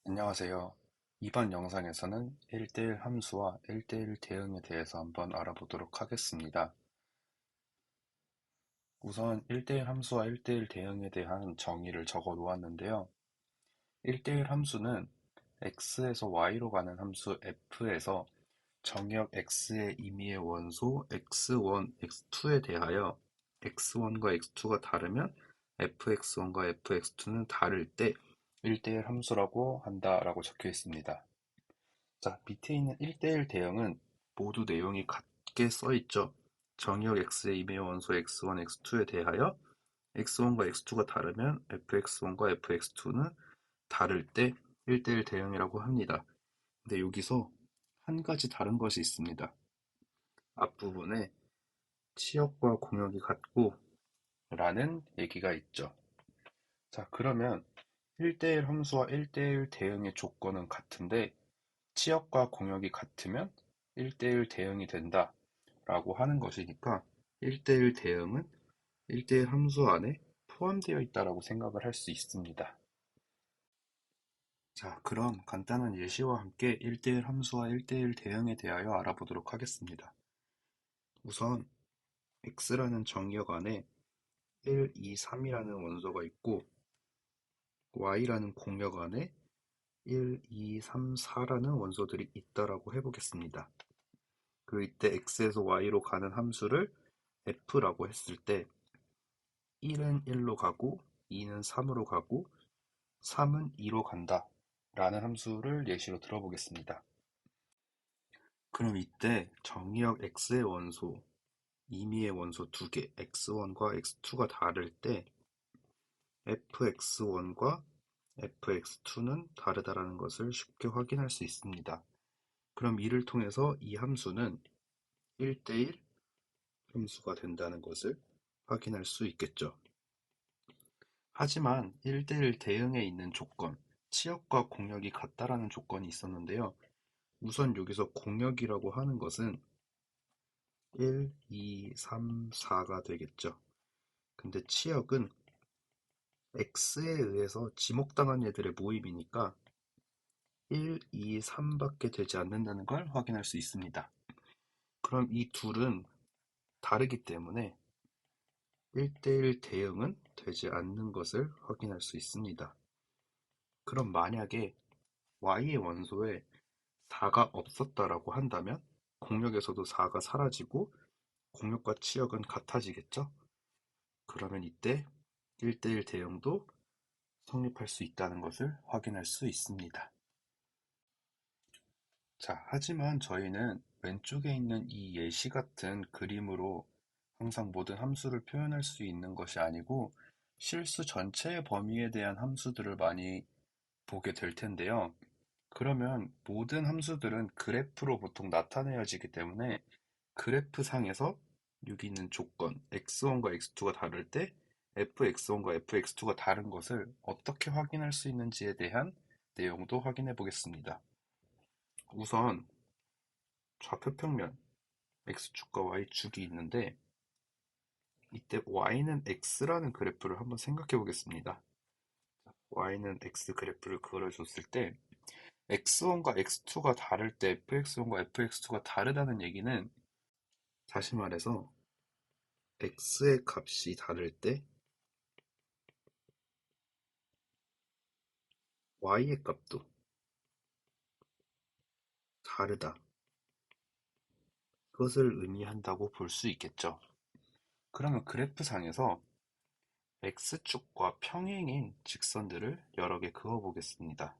안녕하세요. 이번 영상에서는 1대1 함수와 1대1 대응에 대해서 한번 알아보도록 하겠습니다. 우선 1대1 함수와 1대1 대응에 대한 정의를 적어 놓았는데요. 1대1 함수는 x에서 y로 가는 함수 f에서 정의역 x의 임의의 원소 x1, x2에 대하여 x1과 x2가 다르면 fx1과 fx2는 다를 때 1대1 함수라고 한다라고 적혀 있습니다. 자, 밑에 있는 1대1 대응은 모두 내용이 같게 써 있죠. 정의역 x의 임의 원소 x1, x2에 대하여 x1과 x2가 다르면 fx1과 fx2는 다를 때 1대1 대응이라고 합니다. 근데 여기서 한 가지 다른 것이 있습니다. 앞부분에 치역과 공역이 같고 라는 얘기가 있죠. 자, 그러면 1대1 함수와 1대1 대응의 조건은 같은데 치역과 공역이 같으면 1대1 대응이 된다 라고 하는 것이니까 1대1 대응은 1대1 함수 안에 포함되어 있다라고 생각을 할 수 있습니다. 자, 그럼 간단한 예시와 함께 1대1 함수와 1대1 대응에 대하여 알아보도록 하겠습니다. 우선 x라는 정의역 안에 1, 2, 3이라는 원소가 있고 y라는 공역 안에 1, 2, 3, 4라는 원소들이 있다라고 해보겠습니다. 그 이때 x에서 y로 가는 함수를 f라고 했을 때 1은 1로 가고 2는 3으로 가고 3은 2로 간다 라는 함수를 예시로 들어보겠습니다. 그럼 이때 정의역 x의 원소, 임의의 원소 두 개 x1과 x2가 다를 때 fx1과 fx2는 다르다라는 것을 쉽게 확인할 수 있습니다. 그럼 이를 통해서 이 함수는 1대1 함수가 된다는 것을 확인할 수 있겠죠. 하지만 1대1 대응에 있는 조건, 치역과 공역이 같다라는 조건이 있었는데요. 우선 여기서 공역이라고 하는 것은 1, 2, 3, 4가 되겠죠. 근데 치역은 x에 의해서 지목당한 애들의 모임이니까 1, 2, 3밖에 되지 않는다는 걸 확인할 수 있습니다. 그럼 이 둘은 다르기 때문에 1대1 대응은 되지 않는 것을 확인할 수 있습니다. 그럼 만약에 y의 원소에 4가 없었다라고 한다면 공역에서도 4가 사라지고 공역과 치역은 같아지겠죠? 그러면 이때 1대1 대응도 성립할 수 있다는 것을 확인할 수 있습니다. 자, 하지만 저희는 왼쪽에 있는 이 예시 같은 그림으로 항상 모든 함수를 표현할 수 있는 것이 아니고 실수 전체의 범위에 대한 함수들을 많이 보게 될 텐데요. 그러면 모든 함수들은 그래프로 보통 나타내어지기 때문에 그래프 상에서 여기 있는 조건 x1과 x2가 다를 때 fx1과 fx2가 다른 것을 어떻게 확인할 수 있는지에 대한 내용도 확인해 보겠습니다. 우선 좌표 평면 x축과 y축이 있는데 이때 y는 x라는 그래프를 한번 생각해 보겠습니다. y는 x 그래프를 그려줬을 때 x1과 x2가 다를 때 fx1과 fx2가 다르다는 얘기는 다시 말해서 x의 값이 다를 때 y의 값도 다르다. 그것을 의미한다고 볼 수 있겠죠. 그러면 그래프상에서 x축과 평행인 직선들을 여러 개 그어 보겠습니다.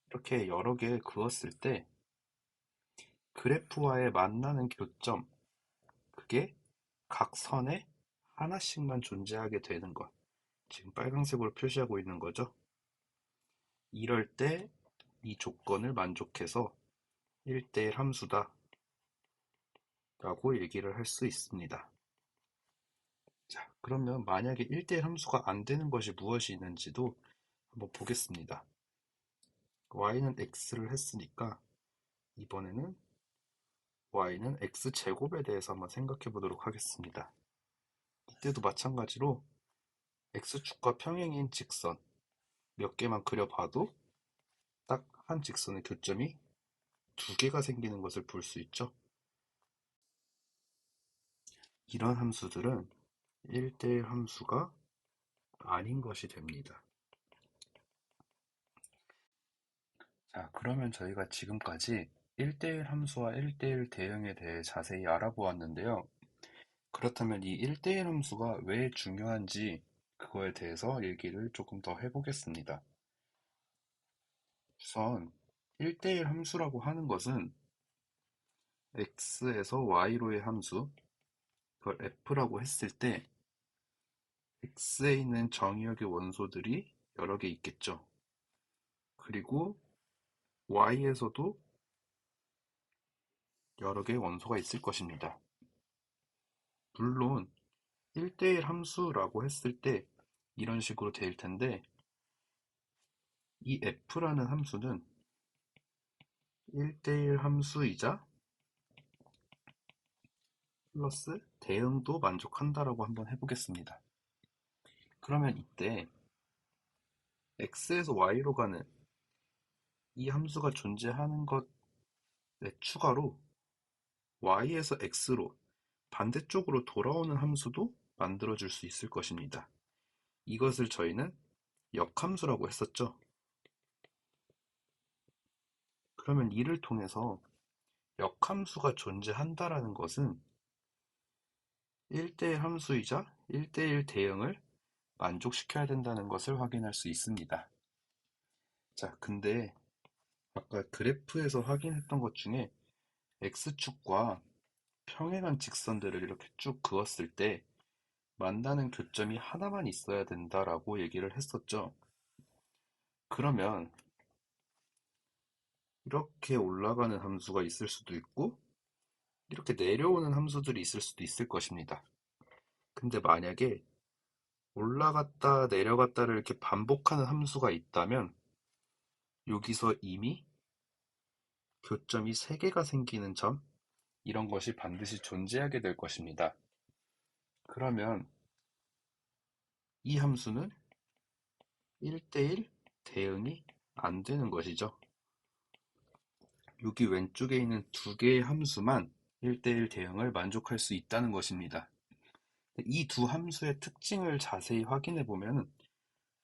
이렇게 여러 개 그었을 때 그래프와의 만나는 교점, 그게 각 선에 하나씩만 존재하게 되는 것. 지금 빨간색으로 표시하고 있는 거죠. 이럴 때 이 조건을 만족해서 1대1 함수다 라고 얘기를 할 수 있습니다. 자, 그러면 만약에 1대1 함수가 안 되는 것이 무엇이 있는지도 한번 보겠습니다. y는 x를 했으니까 이번에는 y는 x제곱에 대해서 한번 생각해 보도록 하겠습니다. 이때도 마찬가지로 X축과 평행인 직선 몇 개만 그려봐도 딱 한 직선의 교점이 두 개가 생기는 것을 볼 수 있죠. 이런 함수들은 1대1 함수가 아닌 것이 됩니다. 자, 그러면 저희가 지금까지 1대1 함수와 1대1 대응에 대해 자세히 알아보았는데요. 그렇다면 이 1대1 함수가 왜 중요한지 그거에 대해서 얘기를 조금 더 해보겠습니다. 우선 1대1 함수라고 하는 것은 x에서 y로의 함수, 그걸 f라고 했을 때 x에 있는 정의역의 원소들이 여러 개 있겠죠. 그리고 y에서도 여러 개의 원소가 있을 것입니다. 물론 1대1 함수라고 했을 때 이런 식으로 될 텐데 이 f라는 함수는 1대1 함수이자 플러스 대응도 만족한다라고 한번 해보겠습니다. 그러면 이때 x에서 y로 가는 이 함수가 존재하는 것에 추가로 y에서 x로 반대쪽으로 돌아오는 함수도 만들어줄 수 있을 것입니다. 이것을 저희는 역함수라고 했었죠. 그러면 이를 통해서 역함수가 존재한다라는 것은 1대1 함수이자 1대1 대응을 만족시켜야 된다는 것을 확인할 수 있습니다. 자, 근데 아까 그래프에서 확인했던 것 중에 x축과 평행한 직선들을 이렇게 쭉 그었을 때 만나는 교점이 하나만 있어야 된다라고 얘기를 했었죠. 그러면 이렇게 올라가는 함수가 있을 수도 있고 이렇게 내려오는 함수들이 있을 수도 있을 것입니다. 근데 만약에 올라갔다 내려갔다를 이렇게 반복하는 함수가 있다면 여기서 이미 교점이 3개가 생기는 점, 이런 것이 반드시 존재하게 될 것입니다. 그러면 이 함수는 1대1 대응이 안 되는 것이죠. 여기 왼쪽에 있는 두 개의 함수만 1대1 대응을 만족할 수 있다는 것입니다. 이 두 함수의 특징을 자세히 확인해 보면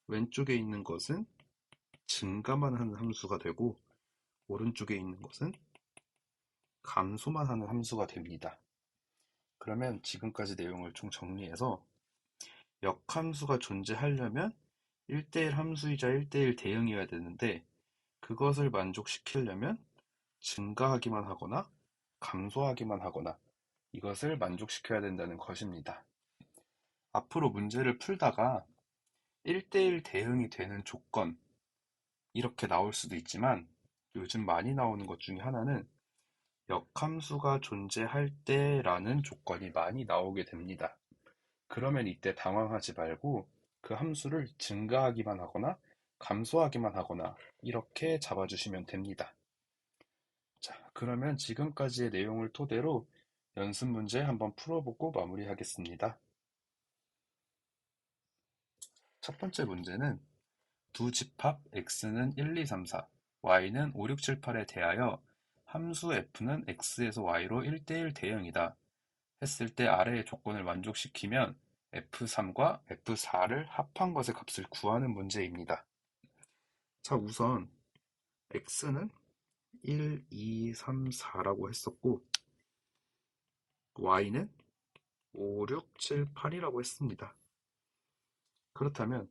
왼쪽에 있는 것은 증가만 하는 함수가 되고 오른쪽에 있는 것은 감소만 하는 함수가 됩니다. 그러면 지금까지 내용을 총 정리해서 역함수가 존재하려면 1대1 함수이자 1대1 대응이어야 되는데 그것을 만족시키려면 증가하기만 하거나 감소하기만 하거나 이것을 만족시켜야 된다는 것입니다. 앞으로 문제를 풀다가 1대1 대응이 되는 조건 이렇게 나올 수도 있지만 요즘 많이 나오는 것 중에 하나는 역함수가 존재할 때라는 조건이 많이 나오게 됩니다. 그러면 이때 당황하지 말고 그 함수를 증가하기만 하거나 감소하기만 하거나 이렇게 잡아주시면 됩니다. 자, 그러면 지금까지의 내용을 토대로 연습 문제 한번 풀어보고 마무리하겠습니다. 첫 번째 문제는 두 집합 x는 1, 2, 3, 4, y는 5, 6, 7, 8에 대하여 함수 f는 x에서 y로 1대1 대응이다 했을 때 아래의 조건을 만족시키면 f3과 f4를 합한 것의 값을 구하는 문제입니다. 자, 우선 x는 1, 2, 3, 4라고 했었고 y는 5, 6, 7, 8이라고 했습니다. 그렇다면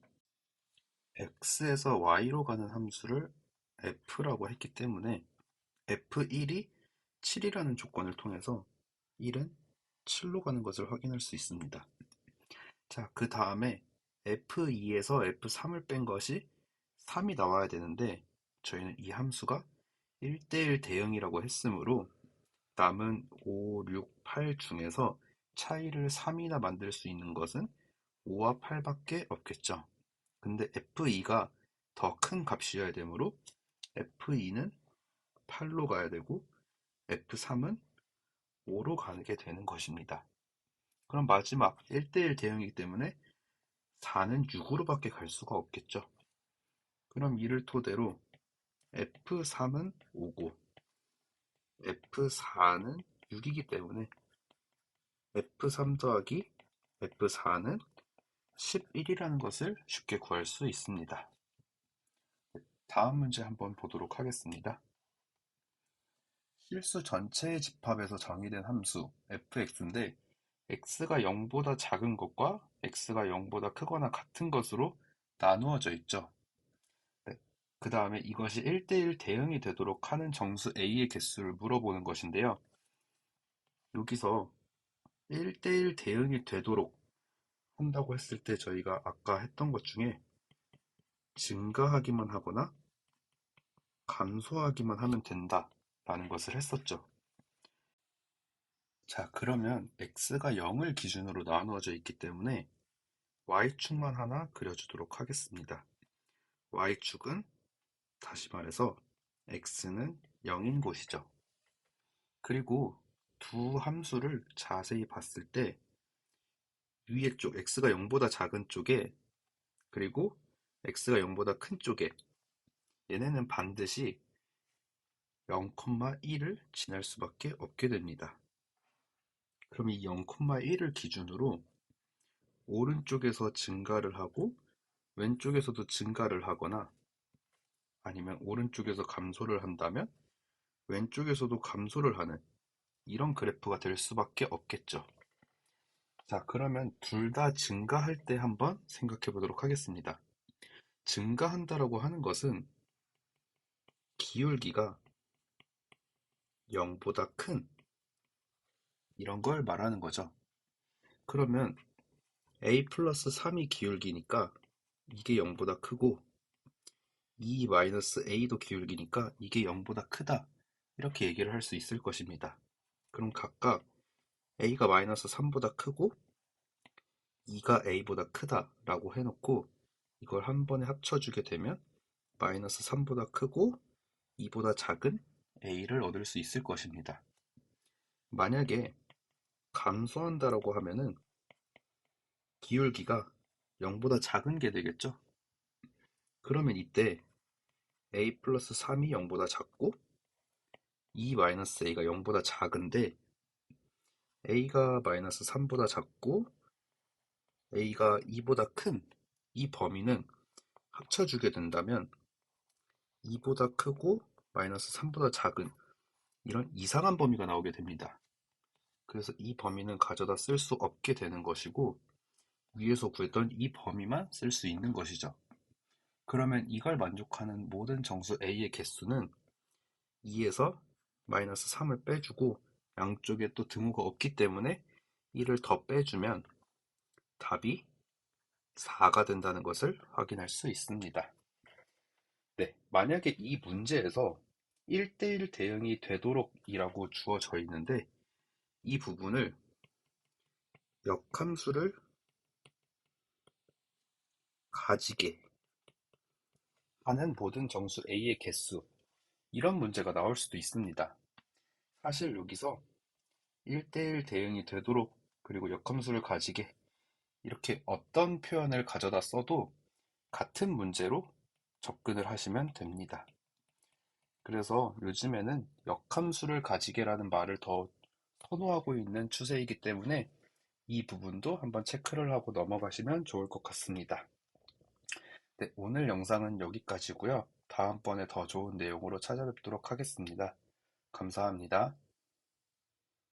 x에서 y로 가는 함수를 f라고 했기 때문에 f1이 7이라는 조건을 통해서 1은 7로 가는 것을 확인할 수 있습니다. 자, 그 다음에 f2에서 f3을 뺀 것이 3이 나와야 되는데 저희는 이 함수가 1대1 대응이라고 했으므로 남은 5, 6, 8 중에서 차이를 3이나 만들 수 있는 것은 5와 8밖에 없겠죠. 근데 f2가 더 큰 값이어야 되므로 f2는 8로 가야 되고 f3은 5로 가게 되는 것입니다. 그럼 마지막 1대1 대응이기 때문에 4는 6으로밖에 갈 수가 없겠죠. 그럼 이를 토대로 F3은 5고 F4는 6이기 때문에 F3 더하기 F4는 11이라는 것을 쉽게 구할 수 있습니다. 다음 문제 한번 보도록 하겠습니다. 실수 전체의 집합에서 정의된 함수 fx인데 x가 0보다 작은 것과 x가 0보다 크거나 같은 것으로 나누어져 있죠. 네. 그 다음에 이것이 1대1 대응이 되도록 하는 정수 a의 개수를 물어보는 것인데요. 여기서 1대1 대응이 되도록 한다고 했을 때 저희가 아까 했던 것 중에 증가하기만 하거나 감소하기만 하면 된다라는 것을 했었죠. 자, 그러면 x가 0을 기준으로 나누어져 있기 때문에 y축만 하나 그려주도록 하겠습니다. y축은 다시 말해서 x는 0인 곳이죠. 그리고 두 함수를 자세히 봤을 때 위에 쪽 x가 0보다 작은 쪽에 그리고 x가 0보다 큰 쪽에 얘네는 반드시 0,1을 지날 수밖에 없게 됩니다. 그럼 이 0,1을 기준으로 오른쪽에서 증가를 하고 왼쪽에서도 증가를 하거나 아니면 오른쪽에서 감소를 한다면 왼쪽에서도 감소를 하는 이런 그래프가 될 수밖에 없겠죠. 자, 그러면 둘 다 증가할 때 한번 생각해 보도록 하겠습니다. 증가한다라고 하는 것은 기울기가 0보다 큰 이런 걸 말하는 거죠. 그러면 a 플러스 3이 기울기니까 이게 0보다 크고 2 마이너스 a도 기울기니까 이게 0보다 크다 이렇게 얘기를 할 수 있을 것입니다. 그럼 각각 a가 마이너스 3보다 크고 2가 a보다 크다라고 해놓고 이걸 한 번에 합쳐주게 되면 마이너스 3보다 크고 2보다 작은 a를 얻을 수 있을 것입니다. 만약에 감소한다라고 하면은 기울기가 0보다 작은 게 되겠죠? 그러면 이때 a 플러스 3이 0보다 작고 2 마이너스 a가 0보다 작은데 a가 마이너스 3보다 작고 a가 2보다 큰 이 범위는 합쳐주게 된다면 2보다 크고 마이너스 3보다 작은 이런 이상한 범위가 나오게 됩니다. 그래서 이 범위는 가져다 쓸 수 없게 되는 것이고 위에서 구했던 이 범위만 쓸 수 있는 것이죠. 그러면 이걸 만족하는 모든 정수 a의 개수는 2에서 마이너스 3을 빼주고 양쪽에 또 등호가 없기 때문에 1을 더 빼주면 답이 4가 된다는 것을 확인할 수 있습니다. 네, 만약에 이 문제에서 1대1 대응이 되도록 이라고 주어져 있는데 이 부분을 역함수를 가지게 하는 모든 정수 a의 개수 이런 문제가 나올 수도 있습니다. 사실 여기서 1대1 대응이 되도록 그리고 역함수를 가지게 이렇게 어떤 표현을 가져다 써도 같은 문제로 접근을 하시면 됩니다. 그래서 요즘에는 역함수를 가지게라는 말을 더 선호하고 있는 추세이기 때문에 이 부분도 한번 체크를 하고 넘어가시면 좋을 것 같습니다. 네, 오늘 영상은 여기까지고요. 다음번에 더 좋은 내용으로 찾아뵙도록 하겠습니다. 감사합니다.